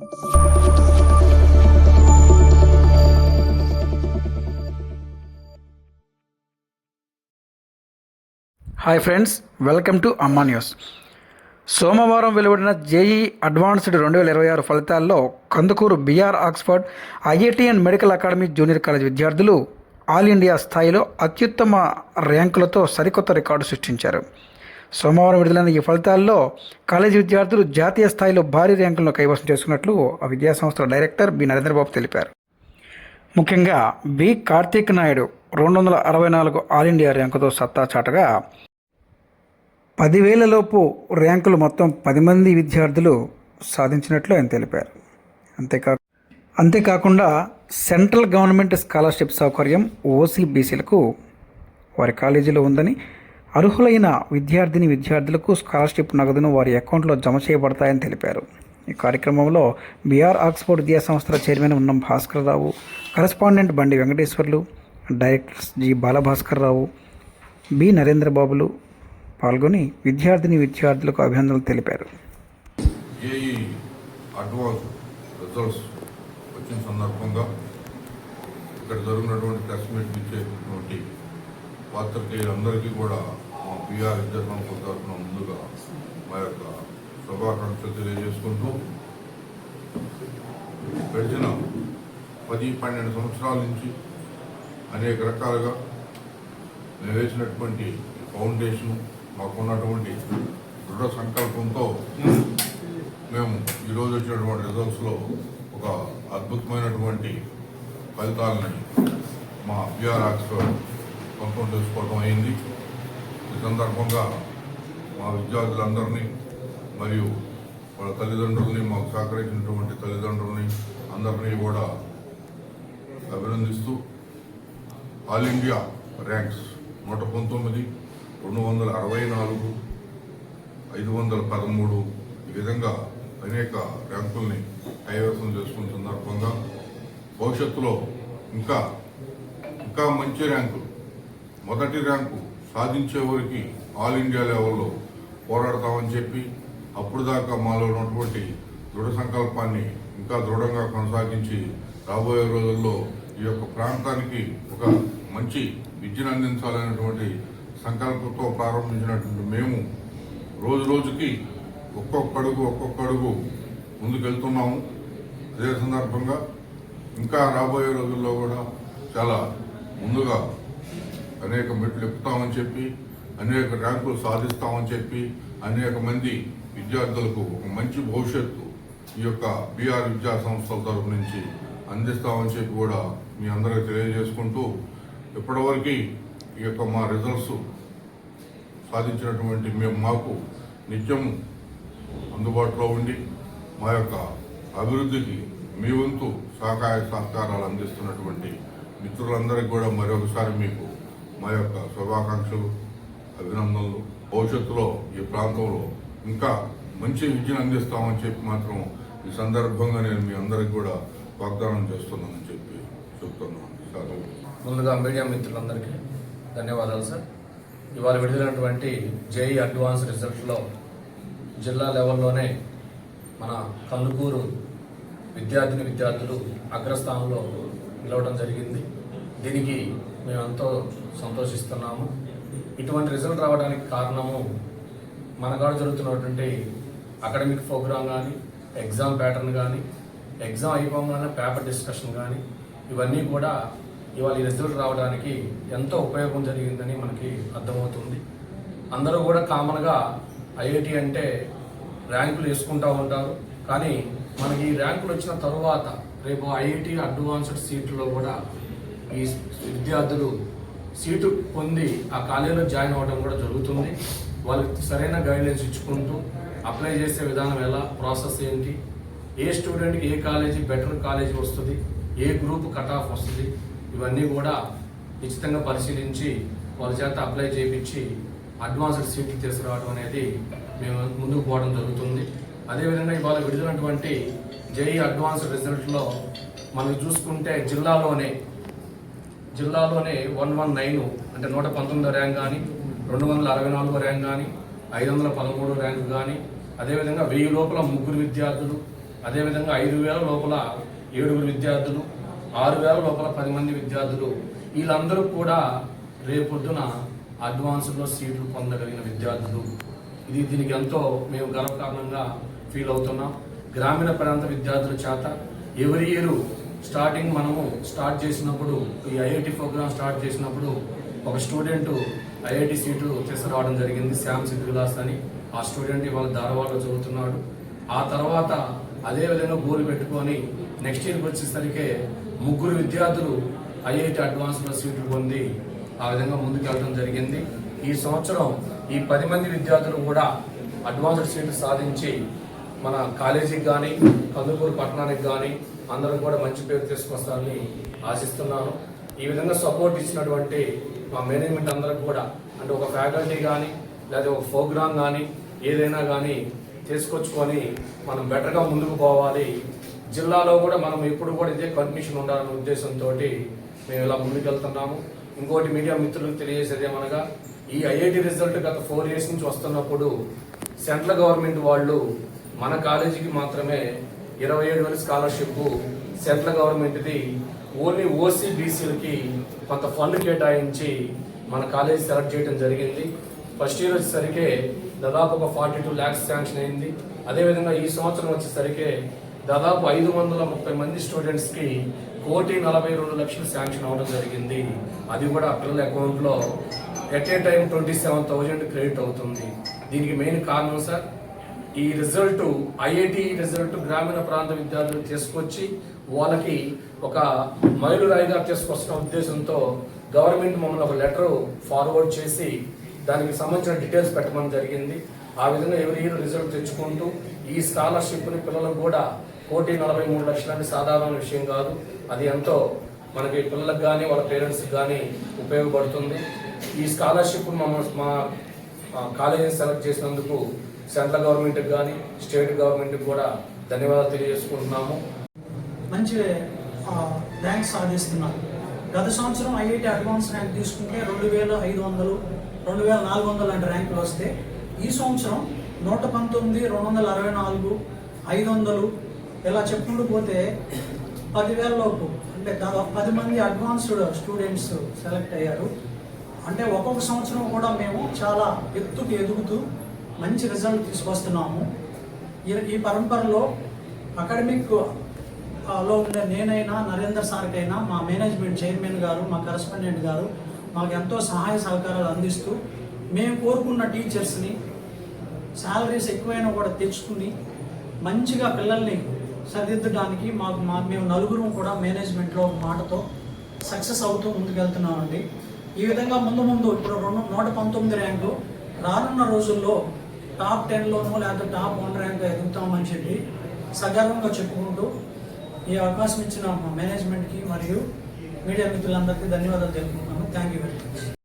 Hi friends, welcome to Amma news. సోమవారం వెలువడిన JEE advanced 2026 ఫలితాల్లో Kandukur BR Oxford IIT and medical academy junior college విద్యార్థులు all India స్థాయిలో అత్యుత్తమ ర్యాంకులతో సరికొత్త రికార్డు సృష్టించారు. సోమవారం విడుదలైన ఈ ఫలితాల్లో కాలేజీ విద్యార్థులు జాతీయ స్థాయిలో భారీ ర్యాంకులను కైవసం చేసుకున్నట్లు ఆ విద్యాసంస్థల డైరెక్టర్ బి నరేంద్రబాబు తెలిపారు. ముఖ్యంగా B Karthik Naidu 264 all India ర్యాంకుతో సత్తా చాటగా 10,000 లోపు ర్యాంకులు మొత్తం 10 మంది విద్యార్థులు సాధించినట్లు ఆయన తెలిపారు. అంతేకాకుండా సెంట్రల్ గవర్నమెంట్ స్కాలర్షిప్ సౌకర్యం ఓసీబీసీలకు వారి కాలేజీలో ఉందని, అర్హులైన విద్యార్థులకు స్కాలర్షిప్ నగదును వారి అకౌంట్లో జమ చేయబడతాయని తెలిపారు. ఈ కార్యక్రమంలో బీఆర్ ఆక్స్ఫోర్డ్ విద్యాసంస్థల చైర్మన్ ఉన్నం భాస్కర్ రావు, కరెస్పాండెంట్ బండి వెంకటేశ్వర్లు, డైరెక్టర్స్ జి బాలభాస్కర్ రావు, బి నరేంద్రబాబులు పాల్గొని విద్యార్థులకు అభినందనలు తెలిపారు. జేఈ అడ్వాన్స్ రిజల్ట్స్ వచ్చిన సందర్భంగా ఇక్కడ జరిగినటువంటి ప్రెస్ మీట్ ఇచ్చేటువంటి పాత్రికేయులందరికీ కూడా మా బీఆర్ విద్యాసంస్థల తరఫున ముందుగా మా యొక్క శుభాకాంక్షలు తెలియజేసుకుంటూ, గడిచిన 10-12 సంవత్సరాల నుంచి అనేక రకాలుగా నేను వేసినటువంటి ఫౌండేషన్, మాకున్నటువంటి దృఢ సంకల్పంతో మేము ఈరోజు వచ్చినటువంటి రిజల్ట్స్లో ఒక అద్భుతమైనటువంటి ఫలితాలని మా బీఆర్ ఆక్స్ఫర్డ్ సొంతం చేసుకోవడం అయింది. ఈ సందర్భంగా మా విద్యార్థులందరినీ మరియు వాళ్ళ తల్లిదండ్రులని, మాకు సహకరించినటువంటి తల్లిదండ్రులని అందరినీ కూడా అభినందిస్తూ, ఆల్ ఇండియా ర్యాంక్స్ 119, 264, 513 ఈ విధంగా అనేక ర్యాంకుల్ని కైవసం చేసుకున్న సందర్భంగా భవిష్యత్తులో ఇంకా మంచి ర్యాంకులు, మొదటి ర్యాంకు సాధించే వరకు ఆల్ ఇండియా లెవెల్లో పోరాడతామని చెప్పి, అప్పుడు దాకా మాలో ఉన్నటువంటి దృఢ సంకల్పాన్ని ఇంకా దృఢంగా కొనసాగించి రాబోయే రోజుల్లో ఈ యొక్క ప్రాంతానికి ఒక మంచి విద్యను అందించాలనేటువంటి సంకల్పంతో ప్రారంభించినటువంటి మేము రోజు రోజుకి ఒక్కొక్క అడుగు ముందుకెళ్తున్నాము. అదే సందర్భంగా ఇంకా రాబోయే రోజుల్లో కూడా చాలా ముందుగా అనేక మెట్లు ఎక్కుతామని చెప్పి, అనేక ర్యాంకులు సాధిస్తామని చెప్పి, అనేక మంది విద్యార్థులకు ఒక మంచి భవిష్యత్తు ఈ యొక్క బీఆర్ విద్యా సంస్థల తరఫు నుంచి అందిస్తామని చెప్పి కూడా మీ అందరికీ తెలియజేసుకుంటూ, ఇప్పటివరకు ఈ యొక్క మా రిజల్ట్స్ సాధించినటువంటి మాకు నిత్యం అందుబాటులో ఉండి మా యొక్క అభివృద్ధికి మీ వంతు సహకారాలు అందిస్తున్నటువంటి మిత్రులందరికీ కూడా మరొకసారి మీకు మా యొక్క శుభాకాంక్షలు, అభినందనలు. భవిష్యత్తులో ఈ ప్రాంతంలో ఇంకా మంచి విద్యను అందిస్తామని చెప్పి మాత్రం ఈ సందర్భంగా నేను మీ అందరికి కూడా వాగ్దానం చేస్తున్నానని చెప్పి చెప్తున్నాను. ముందుగా మీడియా మిత్రులందరికీ ధన్యవాదాలు సార్. ఇవాళ విడుదలైనటువంటి జేఈ అడ్వాన్స్ రిజల్ట్లో జిల్లా లెవెల్లోనే మన కందుకూరు విద్యార్థులు అగ్రస్థానంలో నిలవడం జరిగింది. దీనికి మేము ఎంతో సంతోషిస్తున్నాము. ఇటువంటి రిజల్ట్ రావడానికి కారణము మన కాడ జరుగుతున్నటువంటి అకాడమిక్ ప్రోగ్రామ్ కానీ, ఎగ్జామ్ ప్యాటర్న్ కానీ, ఎగ్జామ్ అయిపోగానే పేపర్ డిస్కషన్ కానీ, ఇవన్నీ కూడా ఇవాళ ఈ రిజల్ట్ రావడానికి ఎంతో ఉపయోగం జరిగిందని మనకి అర్థమవుతుంది. అందరూ కూడా కామన్గా ఐఐటి అంటే ర్యాంకులు వేసుకుంటూ ఉంటారు. కానీ మనకి ఈ ర్యాంకులు వచ్చిన తరువాత రేపు ఐఐటి అడ్వాన్స్డ్ సీట్లో కూడా ఈ విద్యార్థులు సీటు పొంది ఆ కాలేజీలో జాయిన్ అవ్వడం కూడా జరుగుతుంది. వాళ్ళకి సరైన గైడ్లైన్స్ ఇచ్చుకుంటూ అప్లై చేసే విధానం ఎలా, ప్రాసెస్ ఏంటి, ఏ స్టూడెంట్కి ఏ కాలేజీ బెటర్ కాలేజీ వస్తుంది, ఏ గ్రూప్ కట్ ఆఫ్ వస్తుంది, ఇవన్నీ కూడా నిశ్చితంగా పరిశీలించి వాళ్ళ చేత అప్లై చేయించి అడ్వాన్స్డ్ సీట్లు తీసుకురావడం అనేది మేము ముందుకు పోవడం జరుగుతుంది. అదేవిధంగా ఇవాళ విడుదలైనటువంటి జేఈ అడ్వాన్స్డ్ రిజల్ట్లో మనం చూసుకుంటే జిల్లాలోనే 119 అంటే 119 ర్యాంక్ కానీ, 264 ర్యాంక్ కానీ, 513 ర్యాంకు కానీ, అదేవిధంగా 1000 లోపల 3 విద్యార్థులు, అదేవిధంగా 5,000 లోపల 7 విద్యార్థులు, 6,000 లోపల 10 మంది విద్యార్థులు, వీళ్ళందరూ కూడా రేపొద్దున అడ్వాన్స్లో సీట్లు పొందగలిగిన విద్యార్థులు. దీనికి ఎంతో మేము గర్వకారణంగా ఫీల్ అవుతున్నాం. గ్రామీణ ప్రాంత విద్యార్థుల చేత ఎవరి ఇయర్ స్టార్టింగ్ మనము స్టార్ట్ చేసినప్పుడు, ఈ ఐఐటి ప్రోగ్రామ్ స్టార్ట్ చేసినప్పుడు ఒక స్టూడెంట్ ఐఐటి సీటు తీసుకురావడం జరిగింది, శ్యామ్ సిద్ధివిలాస్ అని. ఆ స్టూడెంట్ ఇవాళ ధారవాడలో చదువుతున్నాడు. ఆ తర్వాత అదే విధంగా గోల్ పెట్టుకొని నెక్స్ట్ ఇయర్కి వచ్చేసరికి 3 విద్యార్థులు ఐఐటి అడ్వాన్స్లో సీట్లు పొంది ఆ విధంగా ముందుకెళ్ళడం జరిగింది. ఈ సంవత్సరం ఈ 10 మంది విద్యార్థులు కూడా అడ్వాన్స్డ్ సీట్లు సాధించి మన కాలేజీకి కానీ కందుకూరు పట్టణానికి కానీ అందరూ కూడా మంచి పేరు తీసుకొస్తారని ఆశిస్తున్నాను. ఈ విధంగా సపోర్ట్ ఇచ్చినటువంటి మా మేనేజ్మెంట్ అందరికి కూడా, అంటే ఒక ఫ్యాకల్టీ కానీ లేదా ఒక ప్రోగ్రామ్ కానీ ఏదైనా కానీ తీసుకొచ్చుకొని మనం బెటర్గా ముందుకు పోవాలి. జిల్లాలో కూడా మనం ఎప్పుడు కూడా ఇదే కంటిన్యూషన్ ఉండాలనే ఉద్దేశంతో మేము ఇలా ముందుకెళ్తున్నాము. ఇంకోటి మీడియా మిత్రులకు తెలియజేసేది ఏమనగా, ఈ ఐఐటి రిజల్ట్ గత 4 years నుంచి వస్తున్నప్పుడు సెంట్రల్ గవర్నమెంట్ వాళ్ళు మన కాలేజీకి మాత్రమే 27,000 స్కాలర్షిప్, సెంట్రల్ గవర్నమెంట్ది ఓన్లీ ఓసీ బీసీలకి కొంత ఫండ్ కేటాయించి మన కాలేజీ సెలెక్ట్ చేయడం జరిగింది. ఫస్ట్ ఇయర్ వచ్చేసరికి దాదాపు ఒక 42 lakhs శాంక్షన్ అయింది. అదేవిధంగా ఈ సంవత్సరం వచ్చేసరికి దాదాపు 530 మంది స్టూడెంట్స్కి 1,42,00,000 శాంక్షన్ అవ్వడం జరిగింది. అది కూడా పిల్లల అకౌంట్లో ఎట్ ఏ టైం 27,000 క్రెడిట్ అవుతుంది. దీనికి మెయిన్ కారణం సార్, ఈ రిజల్ట్ ఐఐటి రిజల్ట్ గ్రామీణ ప్రాంత విద్యార్థులు తీసుకొచ్చి వాళ్ళకి ఒక మైలురాయిగా తీసుకొస్తున్న ఉద్దేశంతో గవర్నమెంట్ మమ్మల్ని ఒక లెటర్ ఫార్వర్డ్ చేసి దానికి సంబంధించిన డీటెయిల్స్ పెట్టమని జరిగింది. ఆ విధంగా ఎవరి ఇయర్ రిజల్ట్ తెచ్చుకుంటూ ఈ స్కాలర్షిప్ని పిల్లలకు కూడా 1,43,00,000 అంటే సాధారణ విషయం కాదు. అది ఎంతో మనకి పిల్లలకు కానీ వాళ్ళ పేరెంట్స్కి కానీ ఉపయోగపడుతుంది. ఈ స్కాలర్షిప్ మా కాలేజీని సెలెక్ట్ చేసినందుకు సెంట్రల్ గవర్నమెంట్కి కానీ స్టేట్ గవర్నమెంట్కి కూడా ధన్యవాదాలు తెలియజేసుకుంటున్నాము. మంచి ర్యాంక్ సాధిస్తున్నారు. గత సంవత్సరం ఐఐటి అడ్వాన్స్ ర్యాంక్ తీసుకుంటే 2,500, 2,400 లాంటి ర్యాంకులు వస్తే ఈ సంవత్సరం 119, 264, 500 ఇలా చెప్పుకుంటూ పోతే 10,000 లోపు, అంటే దాదాపు 10 మంది అడ్వాన్స్డ్ స్టూడెంట్స్ సెలెక్ట్ అయ్యారు. అంటే ఒక్కొక్క సంవత్సరం కూడా మేము చాలా ఎత్తుకు ఎదుగుతూ మంచి రిజల్ట్ తీసుకొస్తున్నాము. ఈ పరంపరలో అకాడమిక్ లో ఉండే నేనైనా, నరేందర్ సార్కైనా, మా మేనేజ్మెంట్ చైర్మన్ గారు, మా కరెస్పాండెంట్ గారు మాకు ఎంతో సహాయ సహకారాలు అందిస్తూ మేము కోరుకున్న టీచర్స్ని శాలరీస్ ఎక్కువైనా కూడా తెచ్చుకుని మంచిగా పిల్లల్ని సరిదిద్దడానికి మేము నలుగురు కూడా మేనేజ్మెంట్లో మాటతో సక్సెస్ అవుతూ ముందుకెళ్తున్నామండి. ఈ విధంగా ముందు ఇప్పుడు 119 ర్యాంకు రానున్న రోజుల్లో టాప్ 10లోనో లేదా టాప్ 1 ర్యాంక్ ఎదుగుతామని చెప్పి సగర్వంగా చెప్పుకుంటూ ఈ అవకాశం ఇచ్చిన మా మేనేజ్మెంట్కి మరియు మీడియా మిత్రులందరికీ ధన్యవాదాలు తెలుపుకుంటున్నాను. Thank you very much.